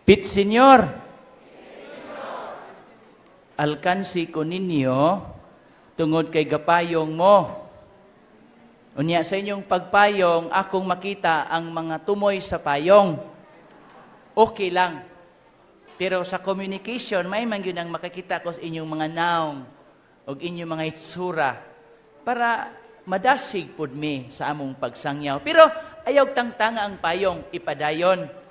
Pit Senyor, alkansi ko ninyo tungod kay gapayong mo. Unya sa inyong pagpayong, akong makita ang mga tumoy sa payong. Okay lang. Pero sa communication, may man yun ang makakita ko sa inyong mga naong o inyong mga itsura para madasig pod mi sa among pagsangyaw. Pero ayaw tangtanga ang payong, ipadayon.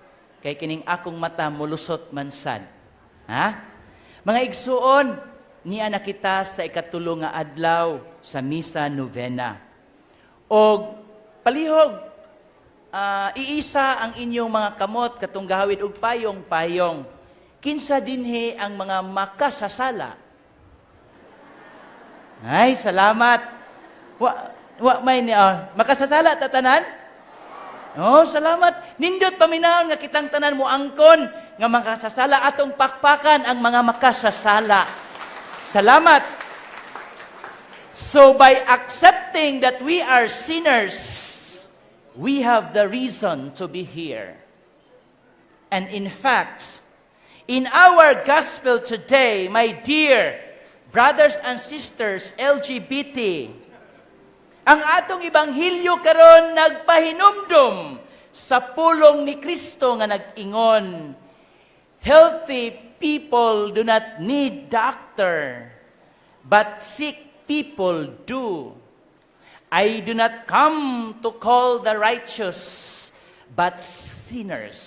Kay kining akong mata mulusot mansad. Ha? Mga igsuon, niya nakita sa ikatulo nga adlaw sa Misa Novena. O palihog, iisa ang inyong mga kamot, katong gahawid og payong-payong. Kinsa dinhi ang mga makasasala. Ay, salamat. May makasasala tatanan? Oh, salamat. Nindot paminahon nga kitang tanan mo angkon nga makasasala atong pakpakan ang mga makasasala. Salamat. So by accepting that we are sinners, we have the reason to be here. And in fact, in our gospel today, my dear brothers and sisters, LGBT, ang atong ibanghilyo karon nagpahinumdum sa pulong ni Kristo nga nag-ingon, healthy people do not need doctor, but sick people do. I do not come to call the righteous, but sinners.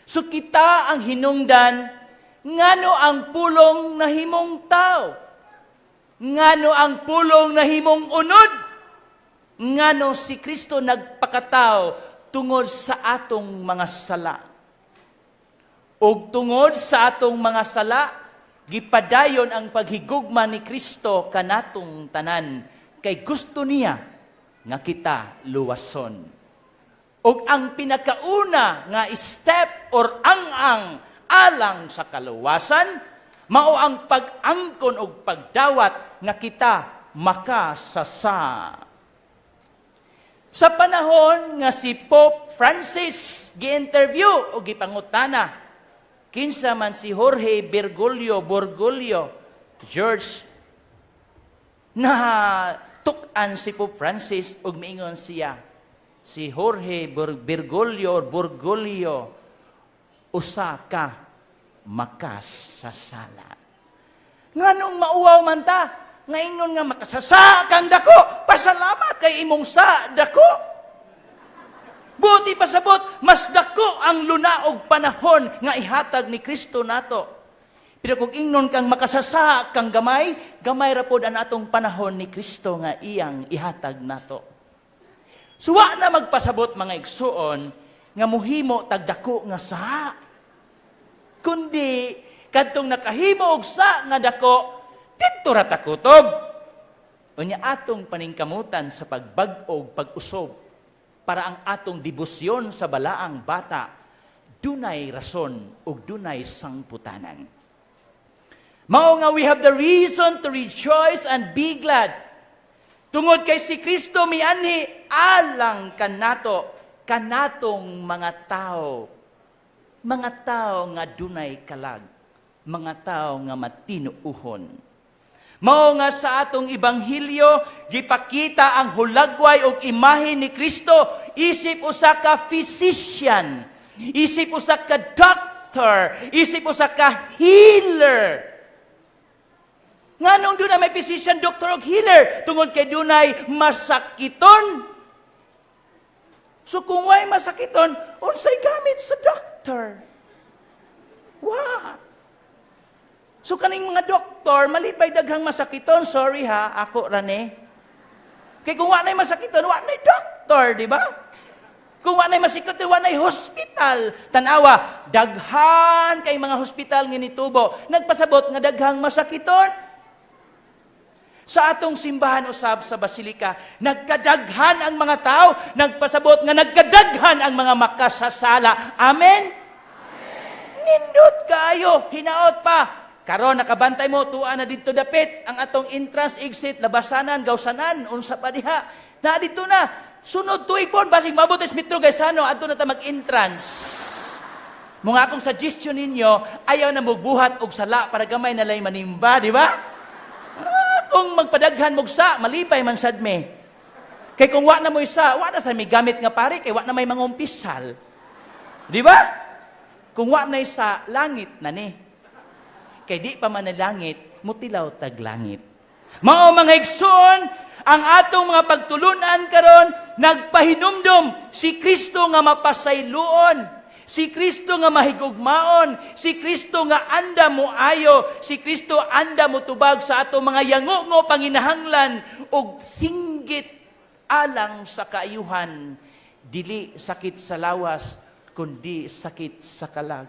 So kita ang hinungdan, ngano ang pulong na himong tao? Ngano ang pulong na himong unod? Ngano si Kristo nagpakatao tungod sa atong mga sala? Ug tungod sa atong mga sala, gipadayon ang paghigugma ni Kristo kanatong tanan, kay gusto niya nga kita luwason. Ug ang pinakauna nga step or ang alang sa kaluwasan, mao ang pag-angkon o pagdawat nga kita makasasa. Sa panahon nga si Pope Francis gi-interview o gipangutana, kinsa man si Jorge Bergoglio, George, na tukan si Pope Francis ug miingon siya, si Jorge Bergoglio, usa ka makasasala. Nganong mauwaw man ta, ngayon nga makasasa kang dako, pasalamat kay imong sa dako. Buti pasabot, mas dako ang lunaog panahon nga ihatag ni Kristo nato. Pero kung ingnon kang makasasa kang gamay, gamay ra pod ang atong panahon ni Kristo nga iyang ihatag nato. Suwa na magpasabot mga igsuon nga muhimo tagdako nga sa. Kundi kadtong nakahimo og sa nga dako, didto ra ta kutob. Unya atong paningkamutan sa pagbag-og pag-usob para ang atong debosyon sa balaang bata dunay rason ug dunay sangputanan. Mao nga we have the reason to rejoice and be glad. Tungod kay si Kristo mianhi alang kanatong mga tao nga dunay kalag, mga tao nga matinuuhon. Mao nga sa atong ibanghilyo, gipakita ang hulagway og imahe ni Kristo, isip usa ka physician, isip usa ka doctor, isip usa ka healer. Nganong dunay may physician, doctor ug healer? Tungod kay dunay masakiton. So kung way masakiton, unsay gamit sa doctor? Wow! So kaning mga doktor, malipay daghang masakiton. Sorry ha, ako rane. Kay kung wa nay masakiton, wa nay doktor, di ba? Kung wa nay masakiton, wa nay hospital. Tanawa, daghan kay mga hospital nga nitubo. Nagpasabot nga daghang masakiton. Sa atong simbahan usab sa Basilika, nagkadaghan ang mga tao, nagpasabot nga nagkadaghan ang mga makasasala. Amen? Nindot kayo, hinaot pa. Karon nakabantay mo, tuwa na dito dapit ang atong entrance, exit, labasanan, gawsanan, unsa pa diha. Na dito na, sunod tuig po, basing mabutis mitro gaysano, adto na ta mag-entrance. Mga akong suggestion ninyo, ayaw na magbuhat og sala para gamay na lay manimba, di ba? Kung magpadaghan mog sa, malipay man sad me. Kay kung wa na mo isa, wa na sa may gamit nga pare, kay wa na may mangumpisal. Di ba? Kung wa na isa, langit na ni. Kay di pa man na langit, mutilaw tag langit. Mao mga igsoon, ang atong mga pagtulunan karon nagpahinumdom si Kristo nga mapasayloon. Si Kristo nga mahigugmaon, si Kristo nga anda mo ayo, si Kristo anda mo tubag sa ato mga yango panginahanglan og singgit alang sa kaayuhan, dili sakit sa lawas, kundi sakit sa kalag.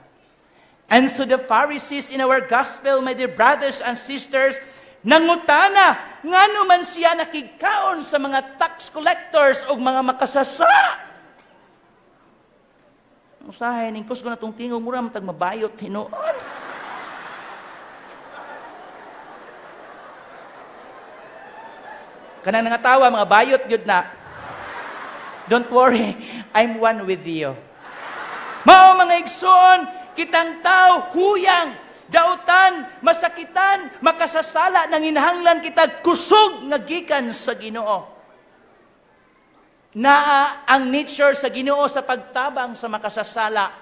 And so the Pharisees in our gospel, my dear brothers and sisters, nangutana, ngano man siya nakigkaon sa mga tax collectors o mga makasasa. Usahay, ningkos ko na itong tingog, mura matag mabayot, hinoon. Kanang nangatawa, mga bayot, yun na. Don't worry, I'm one with you. Mao mga igsoon, kitang tao, huyang, dautan, masakitan, makasasala, nanginhanglan kita kusog nga gikan sa Ginoo. Naa ang nature sa Ginoo sa pagtabang sa makasasala.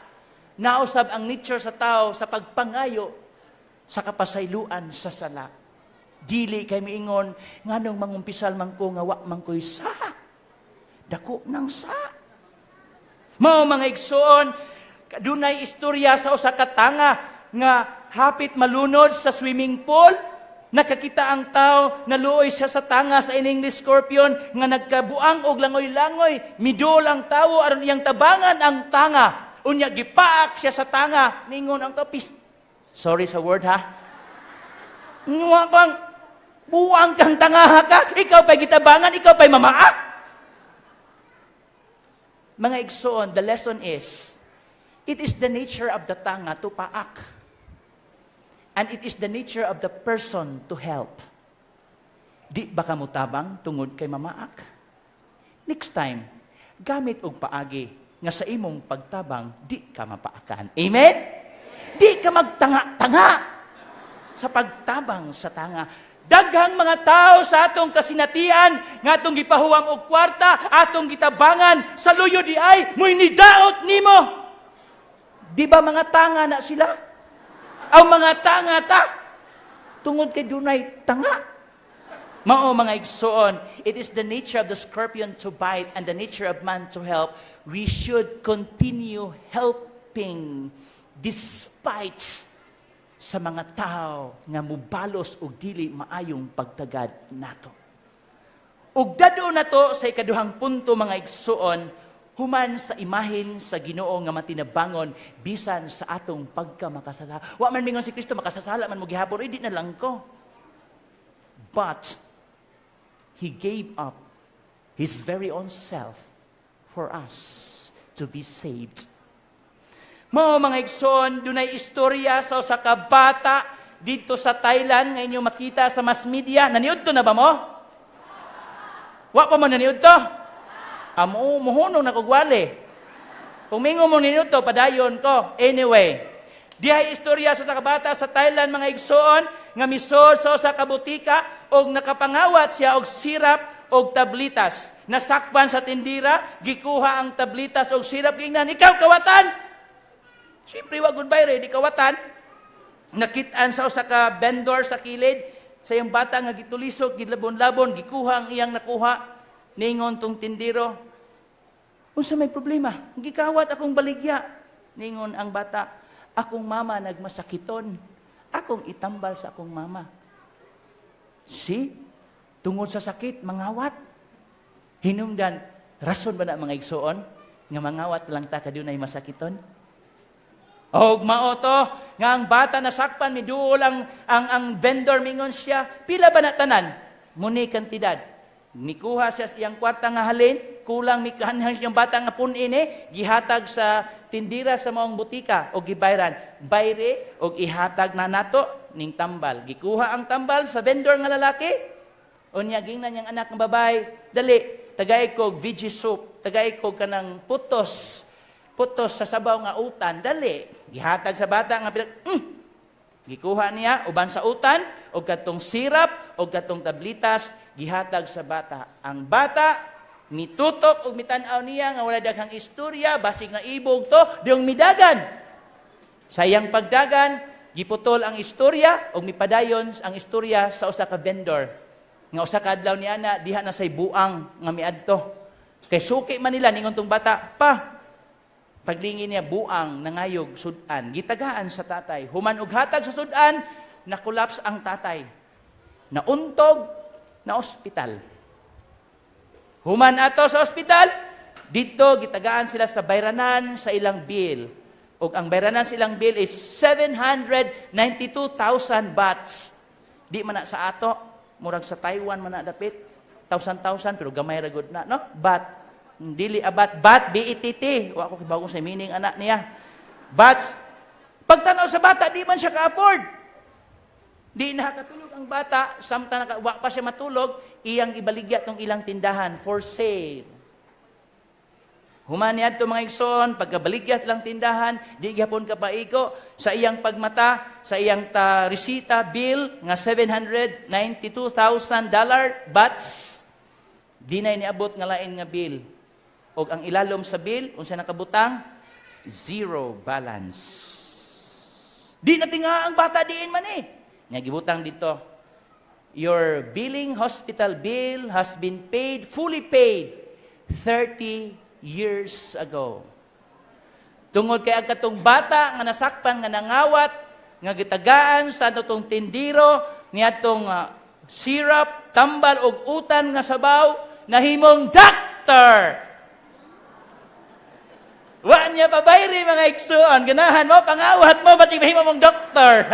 Nausab ang nature sa tao sa pagpangayo sa kapasayloan sa sala. Dili kay miingon nganong mangumpisal man ko nga wa man ko'y sa. Dako nang sa. Mao mga igsoon, dunay istorya sa usa ka tanga nga hapit malunod sa swimming pool. Nakakita ang tao, naluoy siya sa tanga sa ining scorpion, nga nagkabuang og langoy-langoy, midol ang tao, aron iyang tabangan ang tanga. Unya, gipaak siya sa tanga, ningon ang tapis. Sorry sa word ha. Nga kang, buang kang tanga ka, ikaw pa'y gitabangan, ikaw pa'y mamaak. Mga igsoon, the lesson is, it is the nature of the tanga to paak. And it is the nature of the person to help. Di ba ka mutabang tungod kay mamaak? Next time, gamit og paagi nga sa imong pagtabang, di ka mapaakan. Amen? Di ka magtanga-tanga sa pagtabang sa tanga. Daghang mga tao sa atong kasinatian, nga atong gipahuwam og kwarta, atong gitabangan, sa luyo di ay, mo'y nidaot nimo. Di ba mga tanga na sila? Ang mga tanga ta, tungod kay dunay tanga. Mao mga igsoon, it is the nature of the scorpion to bite and the nature of man to help. We should continue helping despite sa mga tao nga mubalos og dili maayong pagtagad nato. Ug dadto nato sa ikaduhang punto mga igsoon, human sa imahin sa Ginoo nga matinabangon bisan sa atong pagkamakasasala. Wa man mingon si Kristo makasasala man mo gihapon, di na lang ko. But He gave up His very own self for us to be saved. Mao mga igsoon, dunay istorya sa usa ka bata dito sa Thailand nga inyo makita sa mass media. Naniud to na ba mo? Wa pa mo naniud to? Amo, muhunong na kugwali. Kung mingo mo ninyo to, padayon ko. Anyway, dihay istorya sa kabata sa Thailand, mga igsoon, nga misod sa usa ka butika, og nakapangawat siya og sirap og tablitas. Nasakpan sa tindira, gikuha ang tablitas og sirap, gingnan, ikaw kawatan! Siyempre, wag goodbye, di kawatan. Nakitaan sa usa ka vendor sa kilid, sa iyang bata nga gitulisok, gilabon-labon, gikuha ang iyang nakuha. Ningon tong tindiro, unsa may problema? Gikawat akong baligya. Ningon ang bata, akong mama nagmasakiton. Akong itambal sa akong mama. See? Tungod sa sakit, mangawat. Hinungdan, rason ba na mga igsoon? Nga mangawat lang ta kadunay masakiton? Og mao to, nga ang bata nasakpan, miduol ang vendor, mingon siya, pila ba na tanan? Muni kantidad. Nikuha siya iyang kwarta nga halin, kulang mikahanhan siyang bata nga punin gihatag sa tindira sa maong butika o gibayran. Bayre o ihatag na nato ning tambal. Gikuha ang tambal sa vendor nga lalaki. Unya gingnan niyang anak nga babay, dali, tagay ko veggie soup, tagay ko kanang putos putos sa sabaw nga utan, dali. Gihatag sa bata nga gikuha niya uban sa utan og katong sirap og katong tablitas gihatag sa bata. Ang bata mitutok og mitan-aw niya nga wala daghang istorya, basig nga ibog to, diyong midagan. Sayang pagdagan, giputol ang istorya og mipadayon ang istorya sa usa ka vendor. Nga usa ka adlaw ni ana diha na say buang nga miadto. Kay suki man nila ningon tong bata, pa paglingi niya buang nangayog sudan, gitagaan sa tatay. Human og hatag sa sudan, na-collapse ang tatay. Nauntog na ospital. Human ato sa ospital, dito gitagaan sila sa bayranan sa ilang bill. Ug ang bayranan sa ilang bill is 792,000 bahts. Di man na sa ato, murag sa Taiwan man na dapit. 1,000 pero gamay ra gud na, no? Baht. Dili abat, baht, BETT. Wa ko kibaw sa meaning anak niya. Bahts. Pagtanaw sa bata, di man siya ka-afford. Di nakatulog ang bata, samtang wa pa siya matulog, iyang ibaligya tong ilang tindahan for sale. Human niya mga igsoon, pagkabaligya lang tindahan, di gyapon ka paiko sa iyang pagmata, sa iyang resita bill nga $792,000 bahts. Di na iniabot nga lain nga bill. Og ang ilalom sa bill, unsa nakabutang? Zero balance. Di na tinga ang bata diin man eh. Nga gibutang dito, your billing hospital bill has been paid, fully paid, 30 years ago. Tungod kay ang katong bata nga nasakpan nga nangawat, nga gitagaan sa atong tindiro, niadtong syrup, tambal og utan nga sabaw, nahimong doctor. Wa niya pabayri mga igsoon, ganahan mo, pangawat mo, ba't mahimo mong doktor?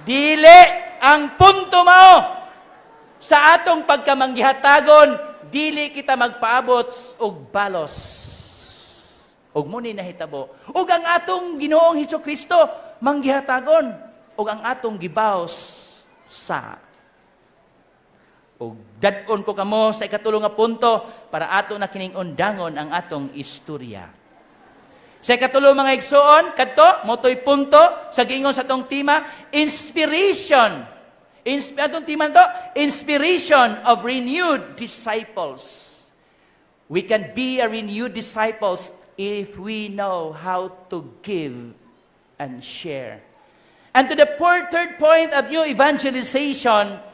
Dili ang punto mo sa atong pagkamanggihatagon, dili kita magpaabot og balos. Og muni nahitabo. Og ang atong Ginoong Hesukristo manggihatagon, og ang atong gibaos sa. Og dadon ko kamo sa ikatulong nga punto para ato na kining undangon ang atong istorya. Sa ikatulong mga igsoon, kadto motoy punto sa giingon sa atong tema, inspiration. Atong tema to, inspiration of renewed disciples. We can be a renewed disciples if we know how to give and share. And to the third point of new evangelization,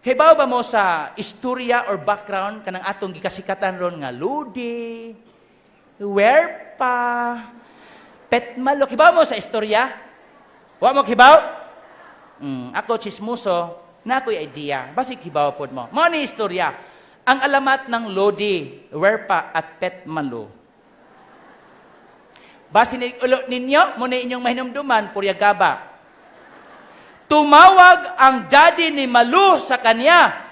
hibaw ba mo sa istorya or background kanang atong gikasikatan ron nga Lodi, Werpa, Petmalo. Hibaw mo sa istorya? Wa mo hibaw? Ako chismoso, na ako'y idea. Basig hibaw pod mo. Mao ni istorya. Ang alamat ng Lodi, Werpa at Petmalo. Basin ninyo, muna inyong mahinumduman, Puryagaba. Tumawag ang daddy ni Malu sa kanya.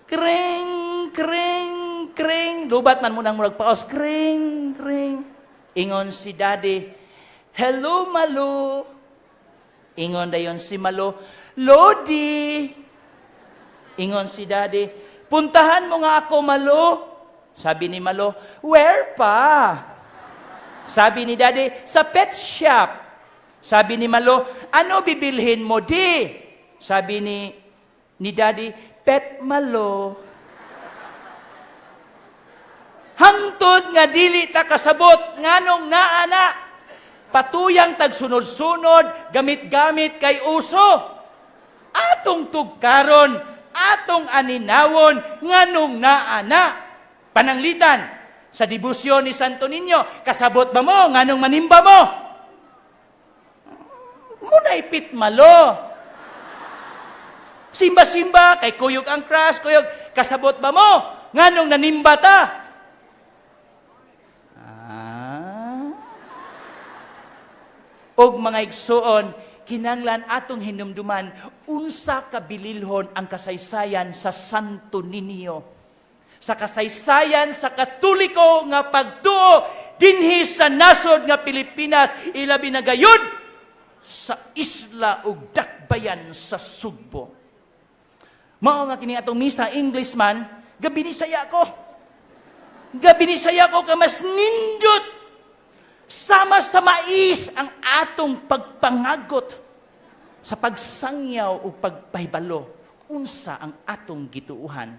Kring, kring, kring. Lubat man mo nang murag paos. Kring, kring. Ingon si daddy, hello Malu. Ingon dayon si Malu, Lodi. Ingon si daddy, puntahan mo nga ako Malu. Sabi ni Malu, where pa? Sabi ni daddy, sa pet shop. Sabi ni Malo, ano bibilhin mo di? Sabi ni daddy, pet Malo. Hangtod nga dili ta kasabot, nganong naana. Patuyang tagsunod-sunod, gamit-gamit kay uso. Atong tugkaron, atong aninawon, nganong naana. Pananglitan, sa debosyon ni Santo Niño, kasabot ba mo, nganong manimba mo? Muna ipit Malo. Simba-simba, kay kuyog ang cross, kuyog, kasabot ba mo? Nganong nanimba ta? Og mga igsoon, kinanglan atong hinumduman, unsa kabililhon ang kasaysayan sa Santo Niño. Sa kasaysayan sa Katoliko nga pagtuo, dinhi sa nasod nga Pilipinas, ilabi na gayud, sa isla ug dakbayan sa Sugbo. Mao nga kini atong misa Englishman, gabi ni saya ko. Gabi ni saya ko ka mas nindot. Sama sa mais ang atong pagpangagot sa pagsangyaw o pagpahibalo. Unsa ang atong gituuhan.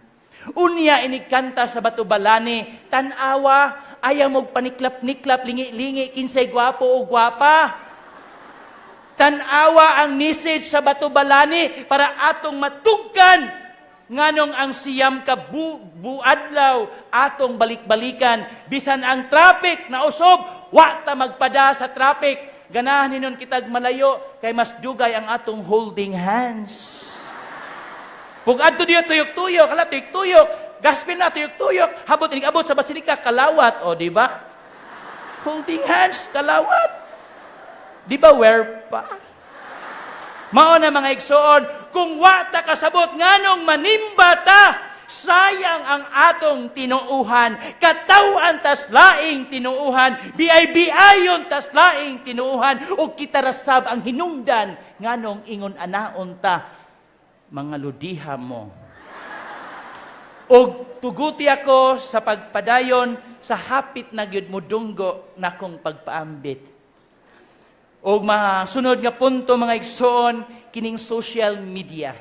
Unya inikanta sa Batubalani, tanawa, ayaw mong paniklap-niklap, lingi-lingi, kinsay gwapo o gwapa. Tanawa ang message sa Batubalani para atong matugkan. Nganong ang siyam ka buadlaw atong balik-balikan. Bisan ang traffic na usob, wa ta magpada sa traffic. Ganahan ninon kitag malayo, kay mas dugay ang atong holding hands. Pug adto diyo tuyok-tuyok, hala tuyok-tuyok, gaspin na tuyok-tuyok, habot inig-abot sa basilika kalawat, o di ba? Holding hands, kalawat. Di ba where pa? Mao na mga igsoon, kung wa ta kasabot nganong manimba ta, sayang ang atong tinuuhan, katawan tas laing tinuuhan, biay-biayon tas laing tinuuhan, o kita rasab ang hinungdan nganong ingon anaon ta, mga ludiha mo. Og tuguti ako sa pagpadayon sa hapit na gyud mudunggo na kong pagpaambit. Og masunod nga punto mga igsoon, kining social media.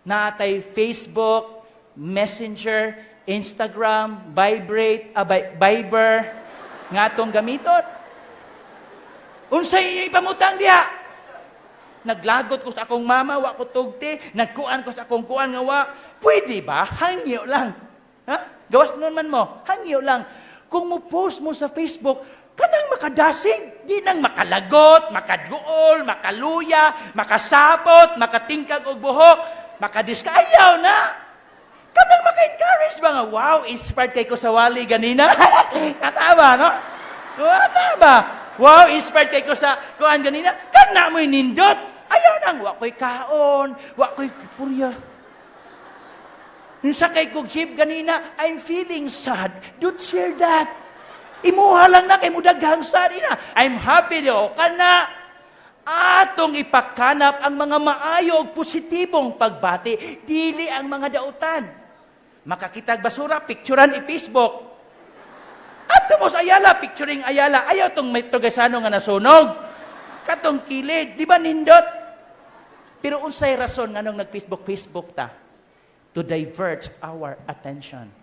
Naatay Facebook, Messenger, Instagram, Viber, nga atong gamiton. Unsay ipamutang diha? Naglagot ko sa akong mama, wa ko tugti. Nagkuan ko sa akong kuan nga wa. Pwede ba? Hangyo lang. Ha? Gawas naman mo. Hangyo lang. Kung mo post mo sa Facebook, kanang makadasig. Di nang makalagot, makaduol, makaluya, makasapot, makatingkag og buhok, makadiskayaw na. Kanang maka-encourage ba nga, wow, inspired kay ko sa wali ganina. Katama, no? Wala ba? Wow, inspired kay ko sa kuan ganina. Kana mo'y nindot. Ayaw nang, wa ko'y kaon, wa ko'y purya. Nung sakay kong jeep ganina, I'm feeling sad. Don't share that. Imuha lang na kay mudaghang sad ina. I'm happy do kana. Atong ipakanap ang mga maayo ug positibong pagbati, dili ang mga dautan. Makakitag basura, picturean i-Facebook. Ato mo sa Ayala, picturing Ayala. Ayaw tong may tugasano nga nasunog. Katong kilid, di ba nindot? Pero unsay rason nga nung nag-Facebook ta? To divert our attention.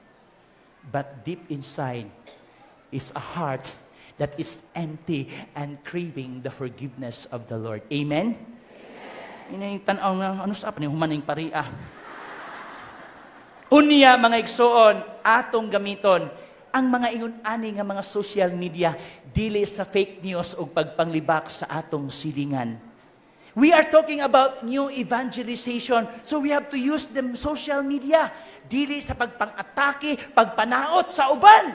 But deep inside is a heart that is empty and craving the forgiveness of the Lord. Amen? Amen. Tanaw nga, ano sa pa ni humaning paria? Unya, mga igsoon, atong gamiton, ang mga ingon-ani nga mga social media, dili sa fake news o pagpanglibak sa atong silingan. We are talking about new evangelization, so we have to use them social media. Dili sa pagpang-atake, pagpanaot sa uban.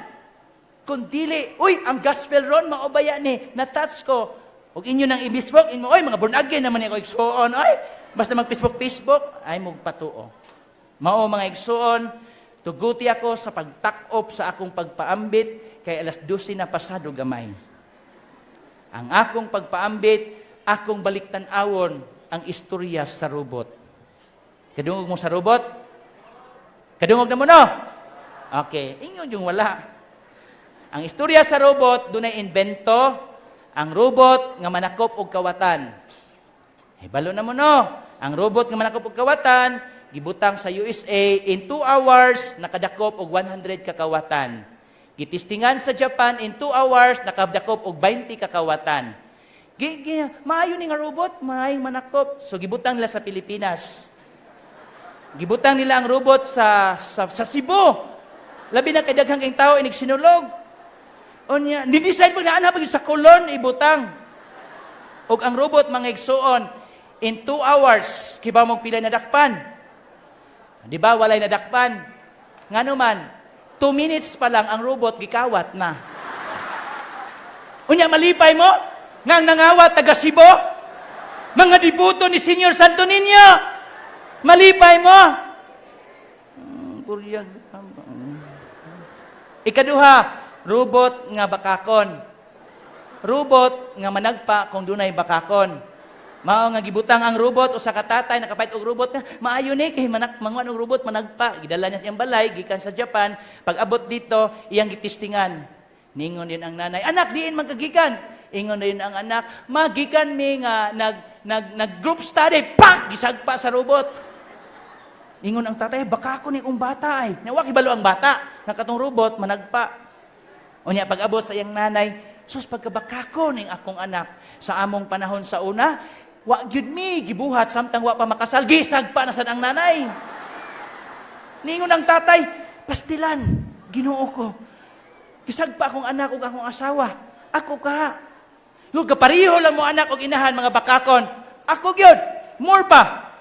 Kung dili, uy, ang gospel ron, maubaya ni, na-touch ko. Huwag inyo nang i-Facebook, oy, mga born again naman ako igsoon, oy, basta mag-Facebook, ay magpatuo. Mao mga igsoon, tuguti ako sa pagtakop sa akong pagpaambit, kay alas 12 na pasado gamay. Ang akong pagpaambit, akong baliktan-awon ang istorya sa robot. Kadungog mo sa robot? Kadungog na mo, no? Okay, ingon yung wala. Ang istorya sa robot, doon ay invento, ang robot nga manakop og kawatan. Balo na mo, no? Ang robot nga manakop og kawatan, gibutang sa USA, in 2 hours, nakadakop og 100 kakawatan. Gitistingan sa Japan, in 2 hours, nakadakop og 20 kakawatan. Maayo ni nga robot, maayong manakop. So, gibutang nila sa Pilipinas. Gibutang nila ang robot sa Cebu. Labi na kay daghang kayong tao, inig sinulog. O niya, nidesign mo na pag sa kolon, ibutang. O ang robot, mga igsoon, in 2 hours, kiba mong pila nadakpan. Di ba, walay nadakpan. Nga naman, 2 minutes pa lang ang robot, gikawat na. Unya, malipay mo? Ngang nangawat, taga Cebu? Mga dibuto ni Senyor Santo Niño? Malipay mo? Ikaduha, robot nga bakakon. Robot nga managpa kung dunay bakakon. Mao nga gibutang ang robot usa ka tatay nakapait og robot nga maayo ni kay manguan og robot managpa gidala niya sa iyang balay gikan sa Japan pag abot dito iyang gitistingan ningon din ang nanay anak diin magkagikan ingon din ang anak magikan mi nga nag group study pak gisagpa sa robot ingon ang tatay baka ako ni kong bata ay nawa kibalo ang bata nakatong robot managpa unya pag abot sa iyang nanay sus pagkabakako ning akong anak sa among panahon sa una wa gyud mi gibuhat samtang wa pa makasal gisag pa na sad ang nanay. Ningon ang tatay, pastilan, Ginoo ko. Gisag pa akong anak ug akong asawa. Ako ka. Yung kapariho lang mo anak ug inahan mga bakakon. Ako gyud, more pa.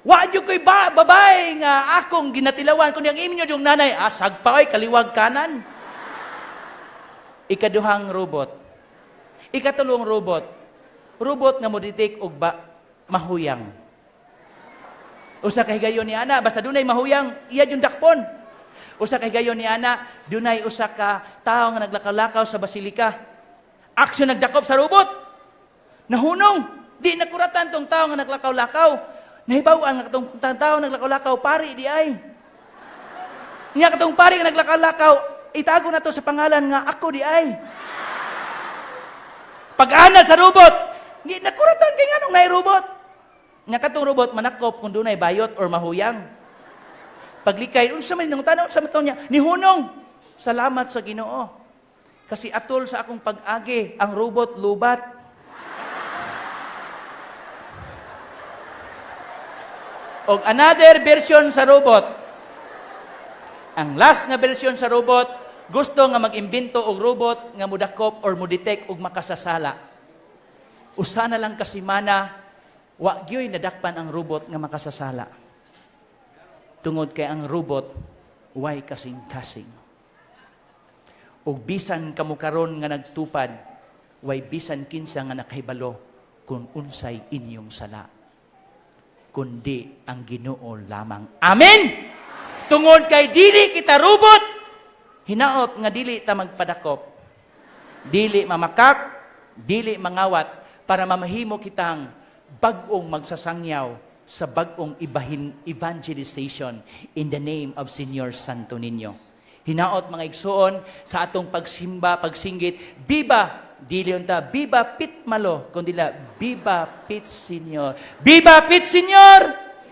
Wa gyud koy babay nga akong ginatilawan kun yang inyo yung nanay asag pa oy kaliwag kanan. Ikaduhang robot. Ikatulong robot. Robot nga mo detect og mahuyang. Usa ka higayon ni ana basta dunay mahuyang iya yung dakpon. Usa ka higayon ni ana dunay usa ka tawo nga naglakaw-lakaw sa basilika. Aksyon nagdakop sa robot. Nahunong, di nakuratan tong tawo nga naglakaw-lakaw. Nahibaw-an nga katong tawo naglakaw-lakaw pari di ay. Niya katong pari nga naglakaw-lakaw itago na to sa pangalan nga ako di ay. Pag-ana sa robot di nakuratan kay nganong nay robot. Nya katong robot manakop kung dunay bayot or mahuyang. Paglikay unsa man nang tanaw sa mataw niya nihunong. Salamat sa Ginoo. Kasi atol sa akong pag-agi ang robot lubat. Og another version sa robot. Ang last nga version sa robot gusto nga mag-imbento og robot nga mudakop or mudetect og makasasala. Usa na lang kasimana, wa gyoy nadakpan ang robot nga makasasala. Tungod kay ang robot, way kasing-kasing. Ug bisan kamo karon nga nagtupad, way bisan kinsa nga nakahibalo kung unsay inyong sala. Kundi ang Ginoo lamang. Amen! Tungod kay dili kita robot, hinaot nga dili ta magpadakop. Dili mamakak, dili mangawat, para mamahimo kitang bag-ong magsasangyaw sa bag-ong evangelization in the name of Señor Santo Niño. Hinaot mga igsoon sa atong pagsimba, pagsinggit, Viva! Dili unta, Viva Pit Malo, kundi la, Viva Pit Señor. Viva Pit Señor!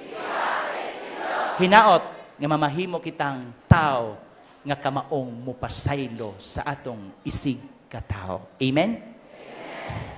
Viva Pit Señor! Hinaot nga mamahimo kitang tao nga kamaong mupasaylo sa atong isig katao. Amen? Amen.